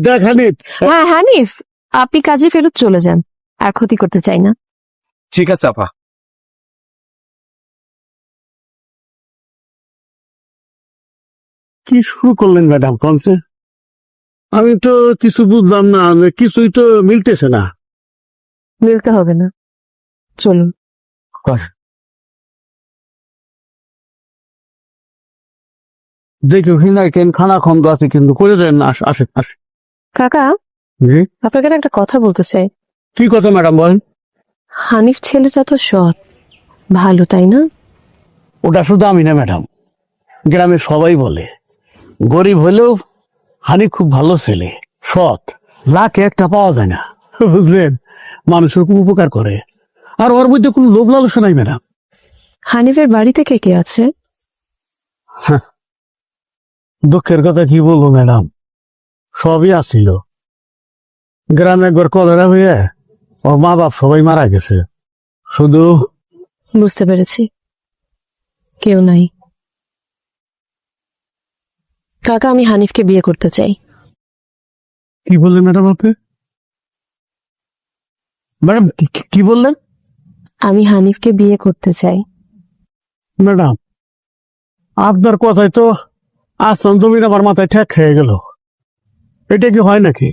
দেখ হানিফ, হ্যাঁ হানিফ, আপনি কাজে ফেরত চলে যান, আর ক্ষতি করতে চাই না। ঠিক আছে আপা। কি শুরু করলেন ম্যাডাম কনসে? আমি তো কিছু বুঝলাম না, কিছুই তো মিলতেছে না। মিলতে হবে না, চলুন। দেখি ওখানে কেন খানা খন্দ আছে, কিন্তু করে দেন না। আসে আসে। কাকা, জি? আপনাকে না একটা কথা বলতে চাই। কি কথা ম্যাডাম বলেন? হানিফ ছেলেটা তো সৎ, ভালো, তাই না? ওটা শুধু আমি না ম্যাডাম, গ্রামে সবাই বলে। গরিব হলেও হানি খুব ভালো ছেলে, সৎ, লাখে একটা পাওয়া যায় না, বুঝলেন? মানুষের খুব উপকার করে, আর ওর মধ্যে কোনো লোভ লালসা নাই ম্যাডাম। হানিফের বাড়িতে কে কে আছে? দুঃখের কথা কি বলবো ম্যাডাম, সবই আসছিল। গ্রামে একবার কলেরা হয়ে ওর মা বাপ সবাই মারা গেছে, শুধু। বুঝতে পেরেছি, কেউ নাই। কাকা, আমি হানিফকে বিয়ে করতে চাই। কি বললেন ম্যাডাম আপনি? ম্যাডাম কি বললেন? আমি হানিফকে বিয়ে করতে চাই। ম্যাডাম আপনার কথাই তো আসমান জমিন আমার মাথায় ঠেক খেয়ে গেল। এটা কি হয় নাকি?